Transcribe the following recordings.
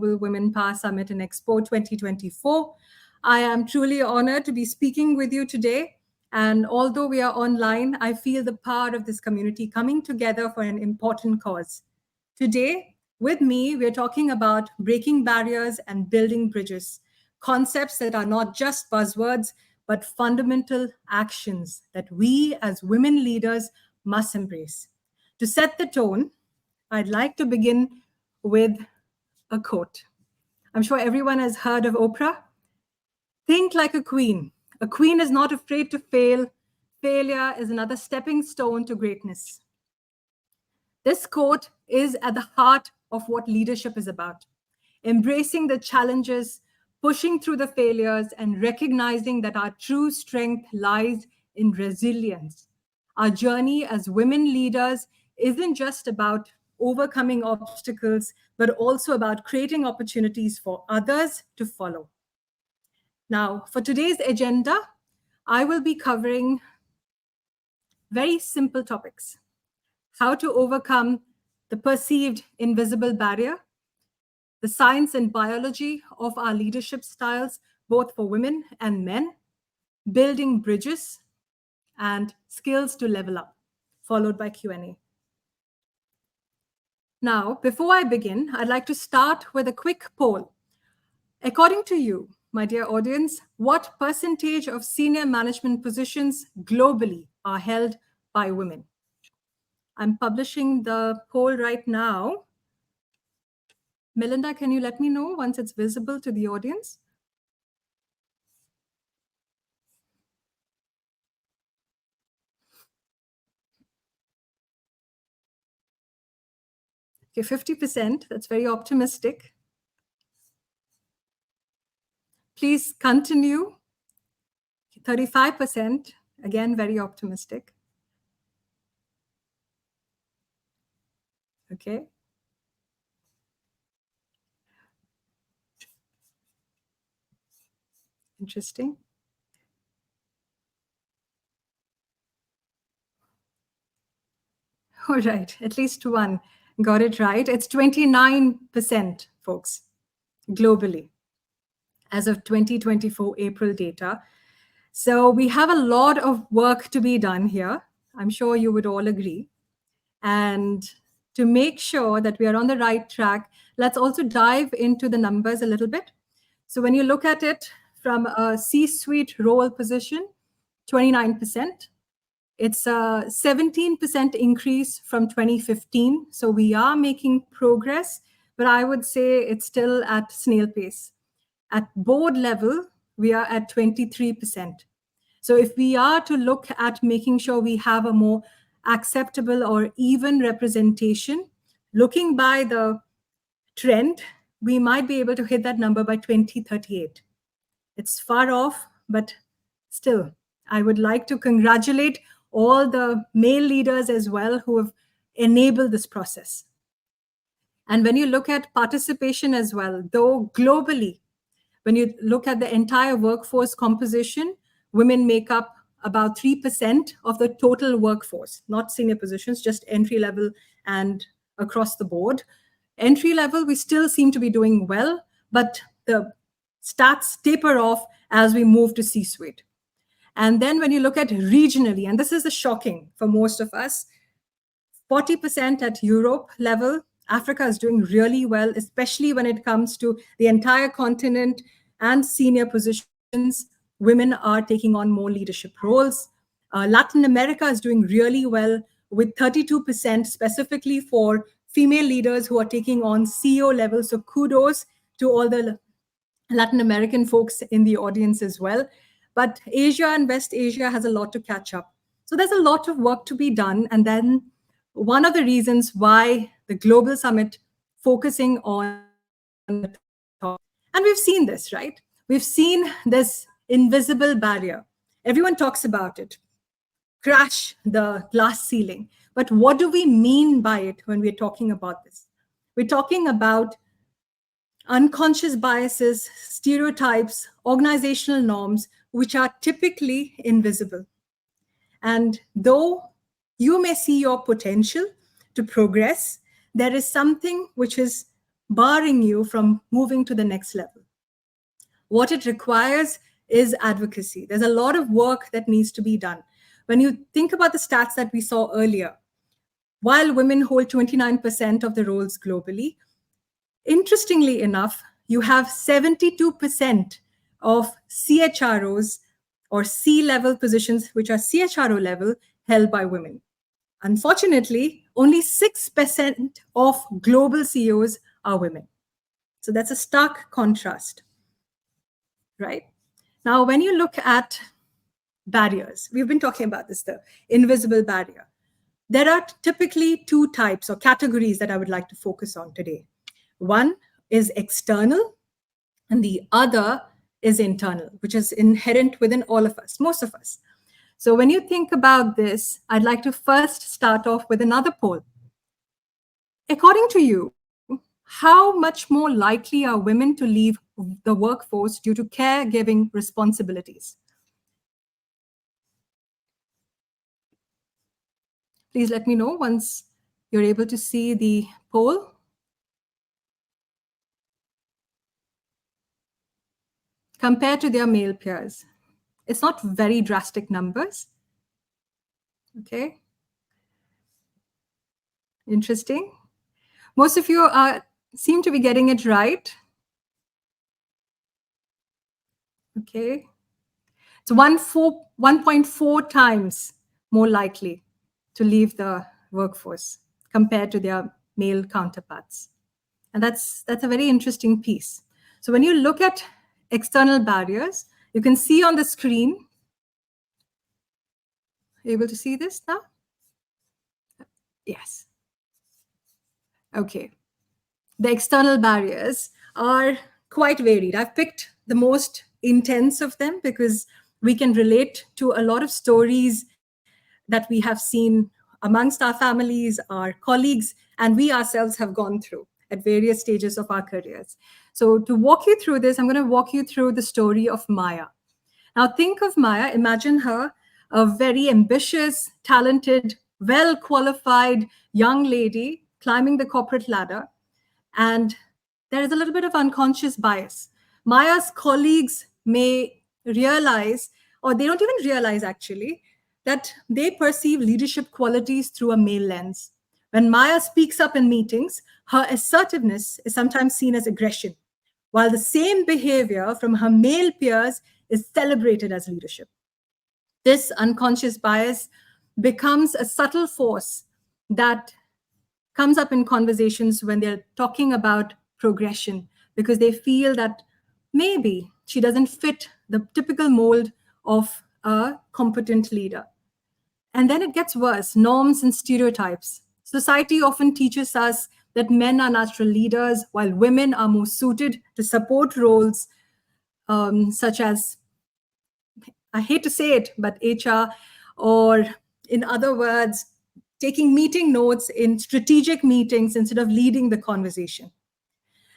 Women Power Summit in Expo 2024. I am truly honored to be speaking with you today. And although we are online, I feel the power of this community coming together for an important cause. Today, with me, we're talking about breaking barriers and building bridges, concepts that are not just buzzwords, but fundamental actions that we as women leaders must embrace. To set the tone, I'd like to begin with a quote. I'm sure everyone has heard of Oprah. Think like a queen. A queen is not afraid to fail. Failure is another stepping stone to greatness. This quote is at the heart of what leadership is about. Embracing the challenges, pushing through the failures, and recognizing that our true strength lies in resilience. Our journey as women leaders isn't just about overcoming obstacles, but also about creating opportunities for others to follow. Now, for today's agenda, I will be covering very simple topics: how to overcome the perceived invisible barrier, the science and biology of our leadership styles, both for women and men, building bridges, and skills to level up, followed by Q&A. Now, before I begin, I'd like to start with a quick poll. According to you, my dear audience, what percentage of senior management positions globally are held by women? I'm publishing the poll right now. Melinda, can you let me know once it's visible to the audience? Okay, 50%, that's very optimistic. Please continue. 35%, again, very optimistic. Okay. Interesting. All right, at least one got it right. It's 29%, folks, globally, as of 2024 April data. So we have a lot of work to be done here. I'm sure you would all agree. And to make sure that we are on the right track, let's also dive into the numbers a little bit. So when you look at it from a C-suite role position, 29%. It's a 17% increase from 2015. So we are making progress, but I would say it's still at snail pace. At board level, we are at 23%. So if we are to look at making sure we have a more acceptable or even representation, looking by the trend, we might be able to hit that number by 2038. It's far off, but still, I would like to congratulate all the male leaders as well who have enabled this process. And when you look at participation as well, though globally, when you look at the entire workforce composition, women make up about 3% of the total workforce, not senior positions, just entry level and across the board. Entry level, we still seem to be doing well, but the stats taper off as we move to C-suite. And then when you look at regionally, and this is the shocking for most of us, 40% at Europe level. Africa is doing really well, especially when it comes to the entire continent and senior positions. Women are taking on more leadership roles. Latin America is doing really well with 32% specifically for female leaders who are taking on CEO level. So kudos to all the Latin American folks in the audience as well. But Asia and West Asia has a lot to catch up. So there's a lot of work to be done. And then one of the reasons why the Global Summit focusing on the top. And we've seen this, right? We've seen this invisible barrier. Everyone talks about it. Crash the glass ceiling. But what do we mean by it when we're talking about this? We're talking about unconscious biases, stereotypes, organizational norms, which are typically invisible. And though you may see your potential to progress, there is something which is barring you from moving to the next level. What it requires is advocacy. There's a lot of work that needs to be done. When you think about the stats that we saw earlier, while women hold 29% of the roles globally, interestingly enough, you have 72% of CHROs or C-level positions, which are CHRO level, held by women. Unfortunately, only 6% of global CEOs are women. So that's a stark contrast, right? Now, when you look at barriers, we've been talking about this, the invisible barrier. There are typically two types or categories that I would like to focus on today. One is external, and the other is internal, which is inherent within all of us, most of us. So when you think about this, I'd like to first start off with another poll. According to you, how much more likely are women to leave the workforce due to caregiving responsibilities? Please let me know once you're able to see the poll. Compared to their male peers. It's not very drastic numbers. Okay. Interesting. Most of you seem to be getting it right. Okay. It's 1.4 times more likely to leave the workforce compared to their male counterparts. And that's a very interesting piece. So when you look at external barriers, you can see on the screen. Able to see this now? Yes. Okay. The external barriers are quite varied. I've picked the most intense of them because we can relate to a lot of stories that we have seen amongst our families, our colleagues, and we ourselves have gone through at various stages of our careers. So to walk you through this, I'm going to walk you through the story of Maya. Now think of Maya, imagine her, a very ambitious, talented, well-qualified young lady climbing the corporate ladder. And there is a little bit of unconscious bias. Maya's colleagues may realize, or they don't even realize actually, that they perceive leadership qualities through a male lens. When Maya speaks up in meetings, her assertiveness is sometimes seen as aggression, while the same behavior from her male peers is celebrated as leadership. This unconscious bias becomes a subtle force that comes up in conversations when they're talking about progression, because they feel that maybe she doesn't fit the typical mold of a competent leader. And then it gets worse, norms and stereotypes. Society often teaches us that men are natural leaders, while women are more suited to support roles such as, I hate to say it, but HR, or in other words, taking meeting notes in strategic meetings instead of leading the conversation.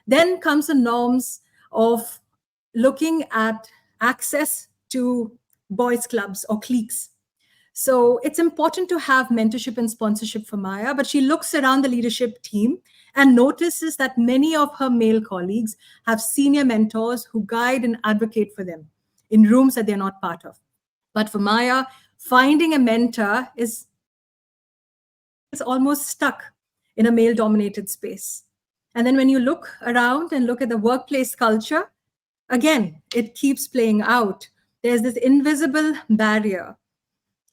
Then comes the norms of looking at access to boys' clubs or cliques. So it's important to have mentorship and sponsorship for Maya, but she looks around the leadership team and notices that many of her male colleagues have senior mentors who guide and advocate for them in rooms that they're not part of. But for Maya, finding a mentor is almost stuck in a male-dominated space. And then when you look around and look at the workplace culture, again, it keeps playing out. There's this invisible barrier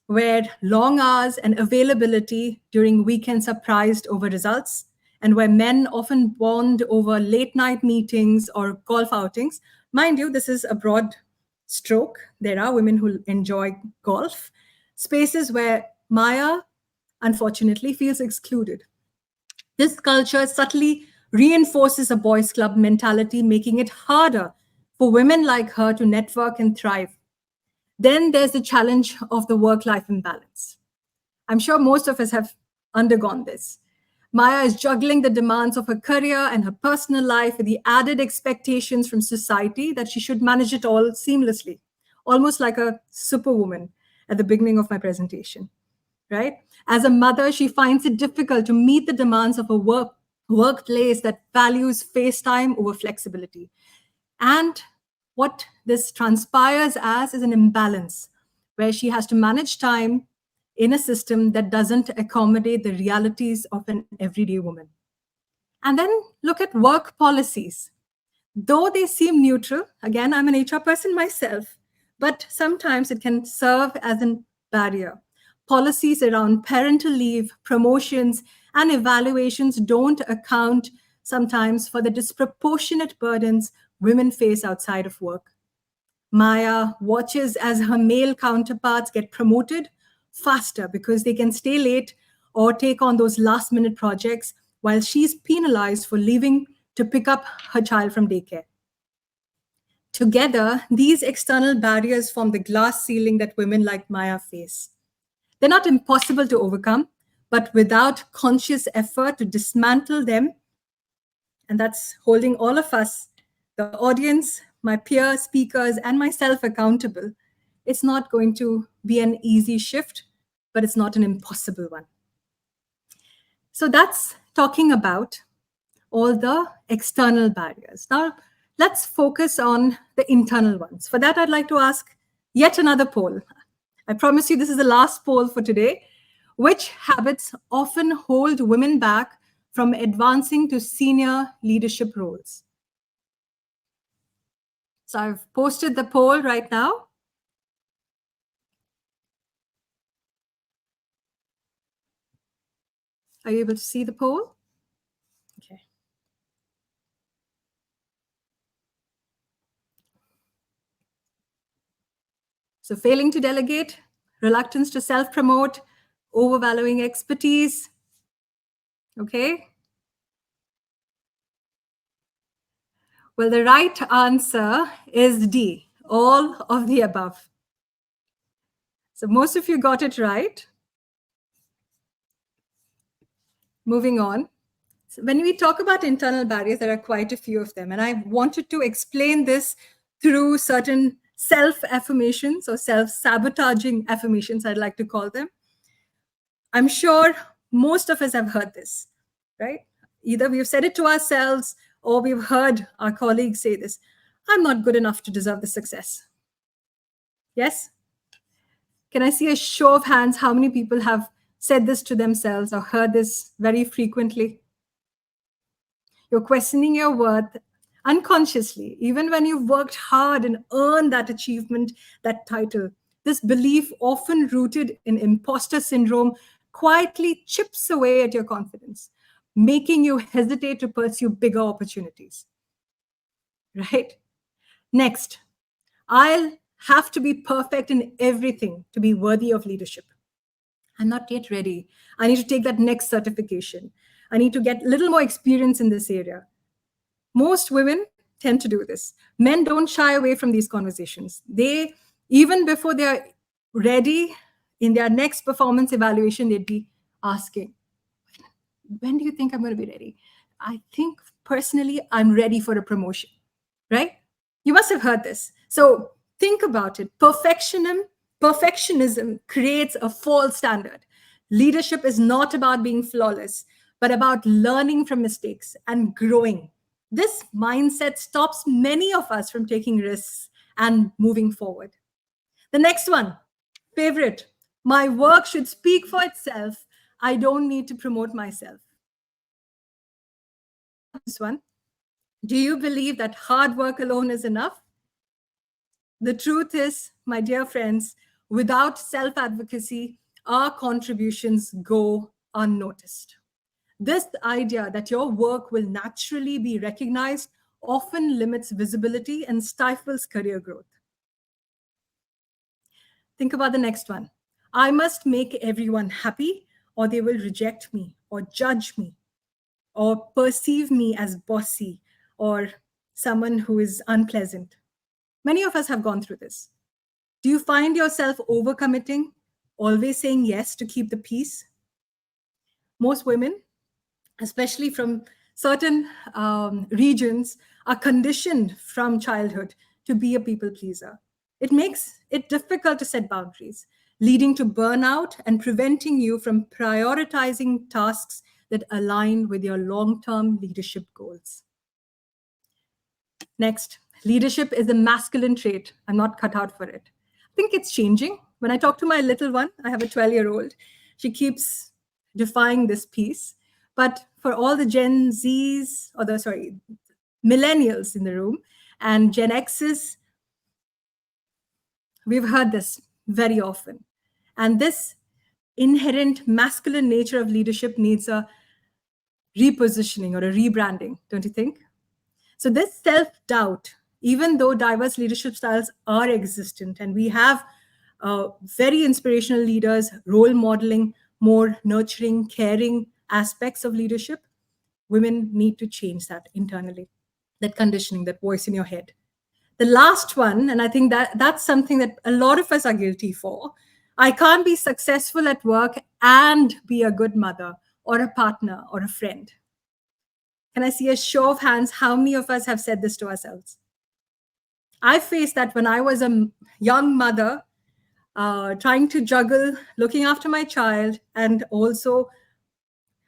where long hours and availability during weekends are prized over results, and where men often bond over late night meetings or golf outings. Mind you, this is a broad stroke. There are women who enjoy golf, spaces where Maya, unfortunately, feels excluded. This culture subtly reinforces a boys' club mentality, making it harder for women like her to network and thrive. Then there's the challenge of the work-life imbalance. I'm sure most of us have undergone this. Maya is juggling the demands of her career and her personal life with the added expectations from society that she should manage it all seamlessly, almost like a superwoman at the beginning of my presentation, right? As a mother, she finds it difficult to meet the demands of her workplace that values face time over flexibility. And what this transpires as is an imbalance where she has to manage time in a system that doesn't accommodate the realities of an everyday woman. And then look at work policies. Though they seem neutral, again, I'm an HR person myself, but sometimes it can serve as a barrier. Policies around parental leave, promotions, and evaluations don't account sometimes for the disproportionate burdens women face outside of work. Maya watches as her male counterparts get promoted faster because they can stay late or take on those last minute projects while she's penalized for leaving to pick up her child from daycare. Together, these external barriers form the glass ceiling that women like Maya face. They're not impossible to overcome, but without conscious effort to dismantle them, and that's holding all of us, the audience, my peer speakers, and myself accountable, it's not going to be an easy shift, but it's not an impossible one. So that's talking about all the external barriers. Now, let's focus on the internal ones. For that, I'd like to ask yet another poll. I promise you this is the last poll for today. Which habits often hold women back from advancing to senior leadership roles? So I've posted the poll right now. Are you able to see the poll? Okay. So failing to delegate, reluctance to self-promote, overvaluing expertise. Okay. Well, the right answer is D, all of the above. So most of you got it right. Moving on. So when we talk about internal barriers, there are quite a few of them. And I wanted to explain this through certain self-affirmations or self-sabotaging affirmations, I'd like to call them. I'm sure most of us have heard this, right? Either we've said it to ourselves or we've heard our colleagues say this. I'm not good enough to deserve the success. Yes? Can I see a show of hands? How many people have said this to themselves or heard this very frequently? You're questioning your worth unconsciously, even when you've worked hard and earned that achievement, that title. This belief, often rooted in imposter syndrome, quietly chips away at your confidence, making you hesitate to pursue bigger opportunities. Right? Next, I'll have to be perfect in everything to be worthy of leadership. I'm not yet ready. I need to take that next certification. I need to get a little more experience in this area. Most women tend to do this. Men don't shy away from these conversations. They, even before they're ready in their next performance evaluation, they'd be asking, when do you think I'm going to be ready? I think personally, I'm ready for a promotion, right? You must have heard this. So think about it. Perfectionism creates a false standard. Leadership is not about being flawless, but about learning from mistakes and growing. This mindset stops many of us from taking risks and moving forward. The next one, favorite. My work should speak for itself. I don't need to promote myself. This one. Do you believe that hard work alone is enough? The truth is, my dear friends, without self-advocacy, our contributions go unnoticed. This idea that your work will naturally be recognized often limits visibility and stifles career growth. Think about the next one. I must make everyone happy or they will reject me or judge me or perceive me as bossy or someone who is unpleasant. Many of us have gone through this. Do you find yourself overcommitting, always saying yes to keep the peace? Most women, especially from certain regions, are conditioned from childhood to be a people pleaser. It makes it difficult to set boundaries, leading to burnout and preventing you from prioritizing tasks that align with your long-term leadership goals. Next, leadership is a masculine trait. I'm not cut out for it. I think it's changing. When I talk to my little one, I have a 12-year-old, she keeps defying this piece. But for all the Gen Zs, or millennials in the room, and Gen Xs, we've heard this very often. And this inherent masculine nature of leadership needs a repositioning or a rebranding, don't you think? So this self-doubt, even though diverse leadership styles are existent, and we have very inspirational leaders role modeling more nurturing, caring aspects of leadership, women need to change that internally, that conditioning, that voice in your head. The last one, and I think that's something that a lot of us are guilty for. I can't be successful at work and be a good mother or a partner or a friend. Can I see a show of hands? How many of us have said this to ourselves? I faced that when I was a young mother, trying to juggle looking after my child and also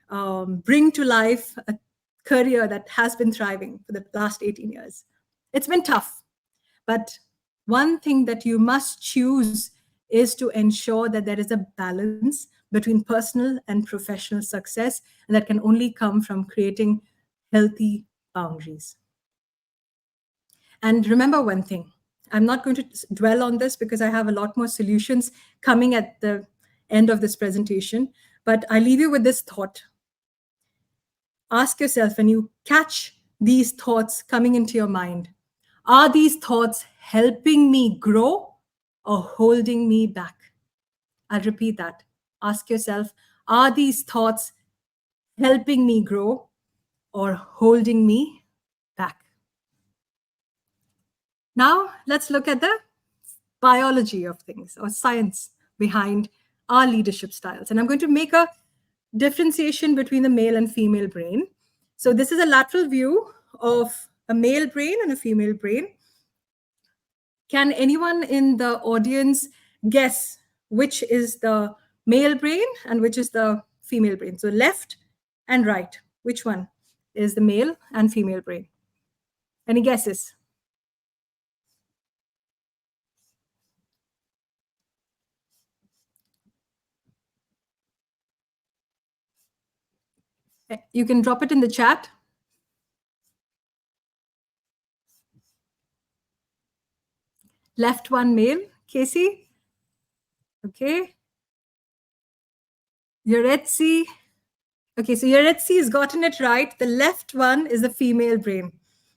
bring to life a career that has been thriving for the last 18 years. It's been tough. But one thing that you must choose is to ensure that there is a balance between personal and professional success, and that can only come from creating healthy boundaries. And remember one thing, I'm not going to dwell on this because I have a lot more solutions coming at the end of this presentation, but I leave you with this thought. Ask yourself, when you catch these thoughts coming into your mind, are these thoughts helping me grow or holding me back? I'll repeat that. Ask yourself, are these thoughts helping me grow or holding me back? Now, let's look at the biology of things or science behind our leadership styles. And I'm going to make a differentiation between the male and female brain. So this is a lateral view of a male brain and a female brain. Can anyone in the audience guess which is the male brain and which is the female brain? So left and right, which one is the male and female brain? Any guesses? You can drop it in the chat. Left one male, Casey. Okay. Yuretsi. Okay, so Yuretsi has gotten it right. The left one is the female brain.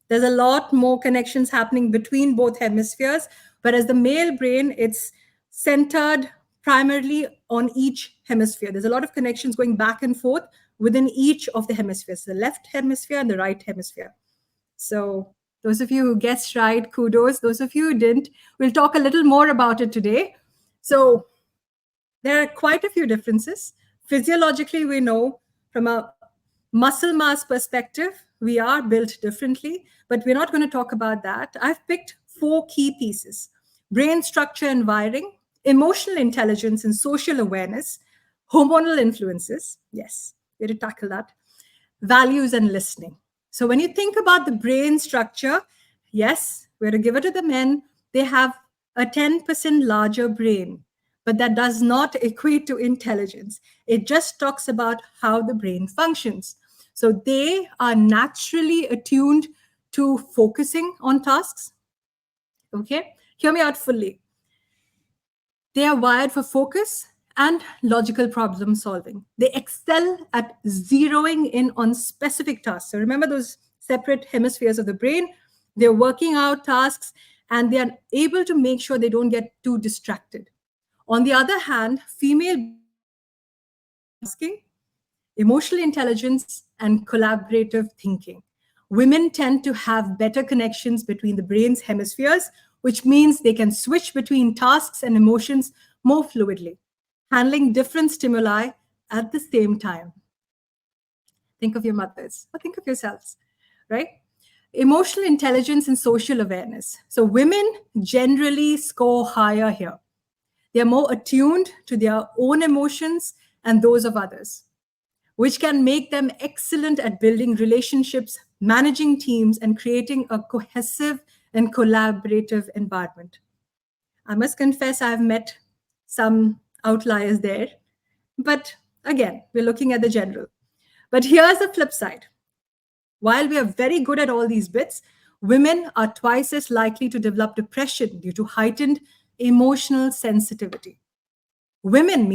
There's a lot more connections happening between both hemispheres, whereas the male brain, it's centered primarily on each hemisphere. There's a lot of connections going back and forth within each of the hemispheres, the left hemisphere and the right hemisphere. So those of you who guessed right, kudos. Those of you who didn't, we'll talk a little more about it today. So there are quite a few differences. Physiologically, we know from a muscle mass perspective, we are built differently, but we're not going to talk about that. I've picked 4 key pieces: brain structure and wiring, emotional intelligence and social awareness, hormonal influences. Yes, we're to tackle that. Values and listening. So when you think about the brain structure, yes, we're to give it to the men. They have a 10% larger brain, but that does not equate to intelligence. It just talks about how the brain functions. So they are naturally attuned to focusing on tasks. Okay, hear me out fully. They are wired for focus and logical problem solving. They excel at zeroing in on specific tasks. So remember those separate hemispheres of the brain. They're working out tasks and they are able to make sure they don't get too distracted. On the other hand, female asking, emotional intelligence and collaborative thinking. Women tend to have better connections between the brain's hemispheres, which means they can switch between tasks and emotions more fluidly, handling different stimuli at the same time. Think of your mothers, or think of yourselves, right? Emotional intelligence and social awareness. So women generally score higher here. They are more attuned to their own emotions and those of others. which can make them excellent at building relationships, managing teams, and creating a cohesive and collaborative environment. I must confess, I've met some outliers there. But again, we're looking at the general. But here's the flip side. While we are very good at all these bits, women are twice as likely to develop depression due to heightened emotional sensitivity. Men,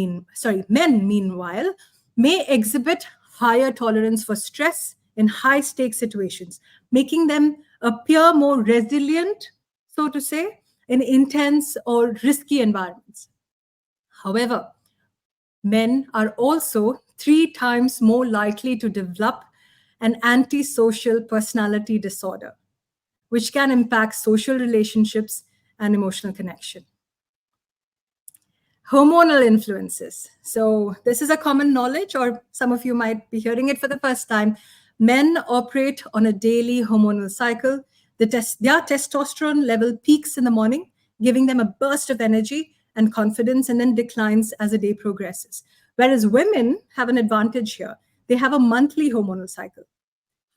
meanwhile, may exhibit higher tolerance for stress in high stake situations, making them appear more resilient, so to say, in intense or risky environments. However, men are also 3 times more likely to develop an antisocial personality disorder, which can impact social relationships and emotional connection. Hormonal influences. So, this is a common knowledge, or some of you might be hearing it for the first time. Men operate on a daily hormonal cycle. Their testosterone level peaks in the morning, giving them a burst of energy and confidence, and then declines as the day progresses. Whereas women have an advantage here. They have a monthly hormonal cycle.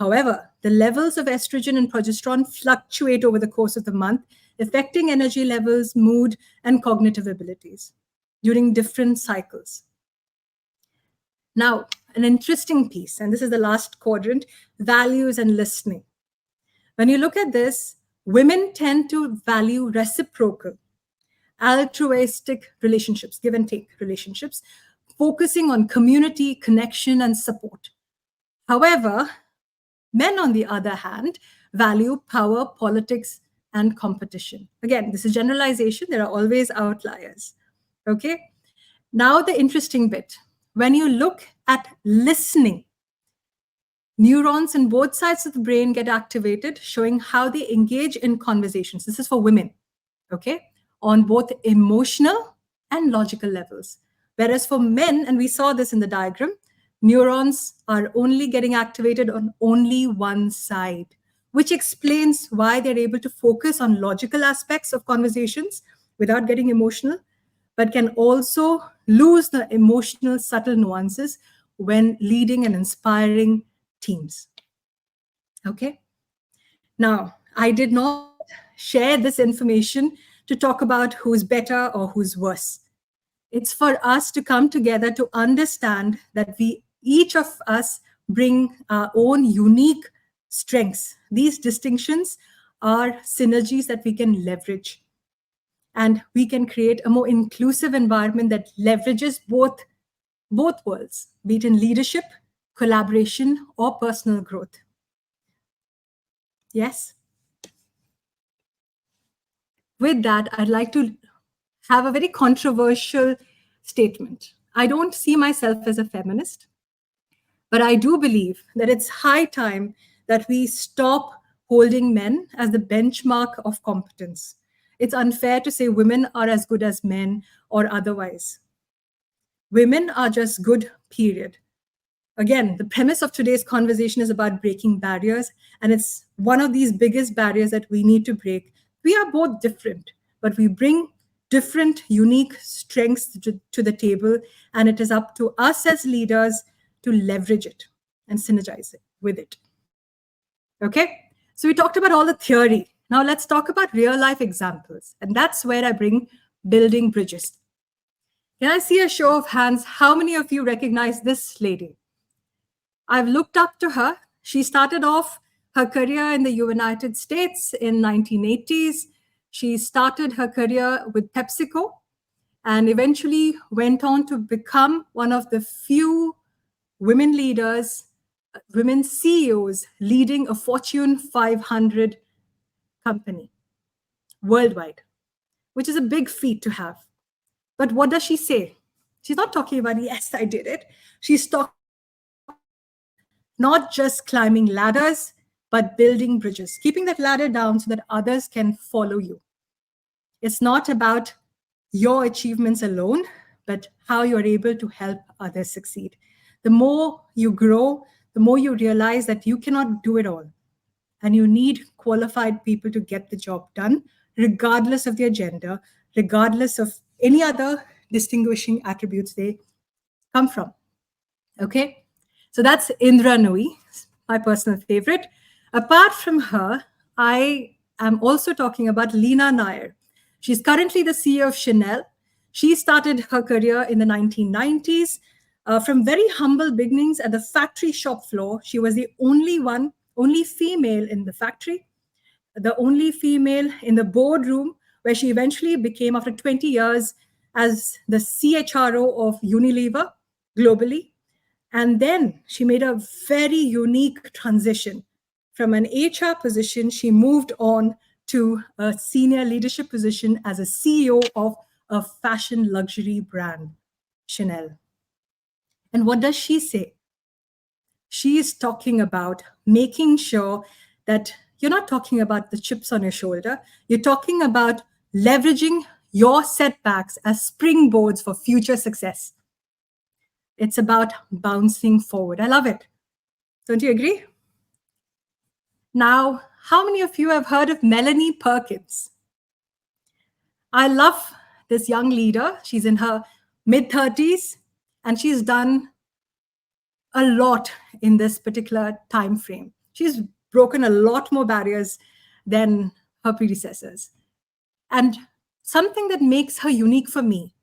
However, the levels of estrogen and progesterone fluctuate over the course of the month, affecting energy levels, mood, and cognitive abilities during different cycles. Now, an interesting piece, and this is the last quadrant, values and listening. When you look at this, women tend to value reciprocal, altruistic relationships, give and take relationships, focusing on community, connection, and support. However, men, on the other hand, value power, politics, and competition. Again, this is generalization. There are always outliers. Okay? Now, the interesting bit. When you look at listening, neurons on both sides of the brain get activated, showing how they engage in conversations. This is for women, okay? On both emotional and logical levels. Whereas for men, and we saw this in the diagram, neurons are only getting activated on only one side, which explains why they're able to focus on logical aspects of conversations without getting emotional, but can also lose the emotional subtle nuances when leading and inspiring teams. Okay? Now, I did not share this information to talk about who's better or who's worse. It's for us to come together to understand that each of us bring our own unique strengths. These distinctions are synergies that we can leverage. And we can create a more inclusive environment that leverages both worlds, be it in leadership, collaboration, or personal growth. Yes? With that, I'd like to have a very controversial statement. I don't see myself as a feminist, but I do believe that it's high time that we stop holding men as the benchmark of competence. It's unfair to say women are as good as men or otherwise. Women are just good, period. Again, the premise of today's conversation is about breaking barriers, and it's one of these biggest barriers that we need to break. We are both different, but we bring different, unique strengths to the table, and it is up to us as leaders to leverage it and synergize it with it. Okay? So we talked about all the theory. Now let's talk about real life examples. And that's where I bring building bridges. Can I see a show of hands? How many of you recognize this lady? I've looked up to her. She started off her career in the United States in 1980s. She started her career with PepsiCo and eventually went on to become one of the few women leaders, women CEOs leading a Fortune 500 company worldwide, which is a big feat to have. But what does she say? She's not talking about, yes, I did it. She's talking not just climbing ladders, but building bridges, keeping that ladder down so that others can follow you. It's not about your achievements alone, but how you're able to help others succeed. The more you grow, the more you realize that you cannot do it all. And you need qualified people to get the job done, regardless of their gender, regardless of any other distinguishing attributes they come from. Okay? So that's Indra Nooyi, my personal favorite. Apart from her, I am also talking about Leena Nair. She's currently the CEO of Chanel. She started her career in the 1990s from very humble beginnings at the factory shop floor. She was the only female in the factory, the only female in the boardroom, where she eventually became, after 20 years, as the CHRO of Unilever globally. And then she made a very unique transition. From an HR position, she moved on to a senior leadership position as a CEO of a fashion luxury brand, Chanel. And what does she say? She is talking about making sure that you're not talking about the chips on your shoulder. You're talking about leveraging your setbacks as springboards for future success. It's about bouncing forward. I love it. Don't you agree? Now, how many of you have heard of Melanie Perkins? I love this young leader. She's in her mid-30s, and she's done a lot in this particular time frame. She's broken a lot more barriers than her predecessors. And something that makes her unique for me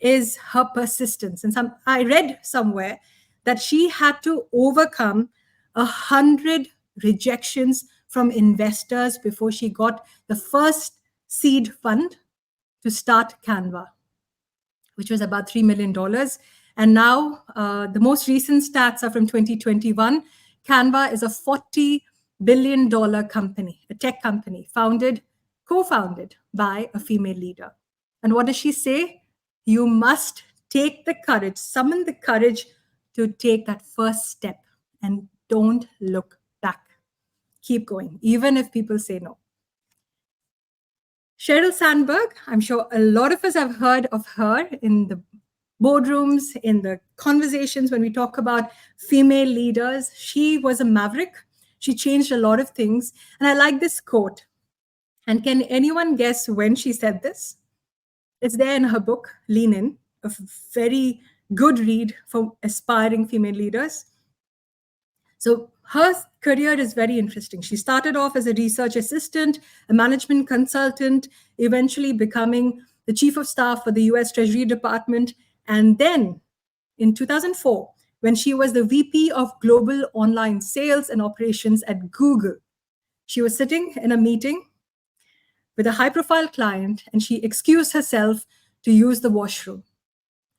is her persistence. And I read somewhere that she had to overcome 100 rejections from investors before she got the first seed fund to start Canva, which was about $3 million. And now the most recent stats are from 2021. Canva is a $40 billion company, a tech company, co-founded by a female leader. And what does she say? You must take the courage, summon the courage to take that first step, and don't look back. Keep going, even if people say no. Sheryl Sandberg, I'm sure a lot of us have heard of her in the boardrooms, in the conversations when we talk about female leaders. She was a maverick. She changed a lot of things. And I like this quote. And can anyone guess when she said this? It's there in her book, Lean In, a very good read for aspiring female leaders. So her career is very interesting. She started off as a research assistant, a management consultant, eventually becoming the chief of staff for the US Treasury Department. And then in 2004, when she was the VP of Global Online Sales and Operations at Google, she was sitting in a meeting with a high-profile client, and she excused herself to use the washroom.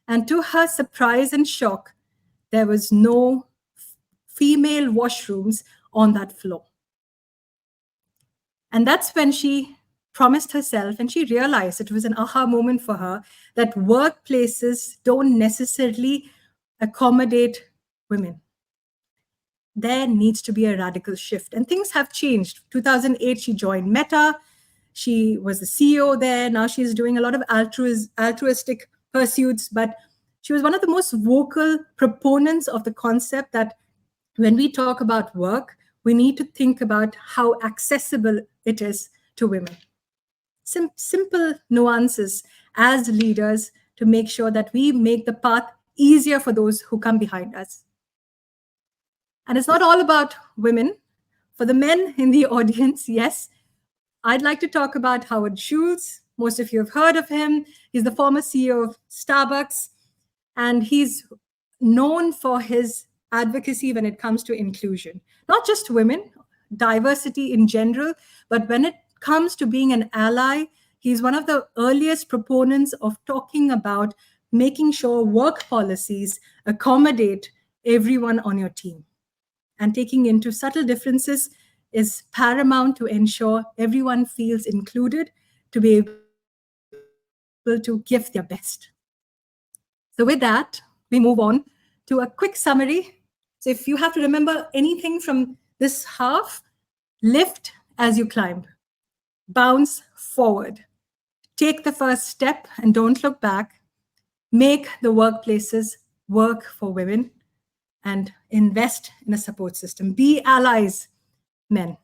And to her surprise and shock, there was no female washrooms on that floor. And that's when she promised herself, and she realized, it was an aha moment for her, that workplaces don't necessarily accommodate women. There needs to be a radical shift. And things have changed. 2008, she joined Meta. She was the CEO there. Now she's doing a lot of altruistic pursuits. But she was one of the most vocal proponents of the concept that when we talk about work, we need to think about how accessible it is to women. Simple nuances as leaders to make sure that we make the path easier for those who come behind us. And it's not all about women. For the men in the audience, yes, I'd like to talk about Howard Schultz. Most of you have heard of him. He's the former CEO of Starbucks, and he's known for his advocacy when it comes to inclusion. Not just women, diversity in general, but when it comes to being an ally, he's one of the earliest proponents of talking about making sure work policies accommodate everyone on your team. And taking into subtle differences is paramount to ensure everyone feels included, to be able to give their best. So with that, we move on to a quick summary. So if you have to remember anything from this half, lift as you climb, bounce forward, take the first step and don't look back, make the workplaces work for women, and invest in a support system. Be allies, men.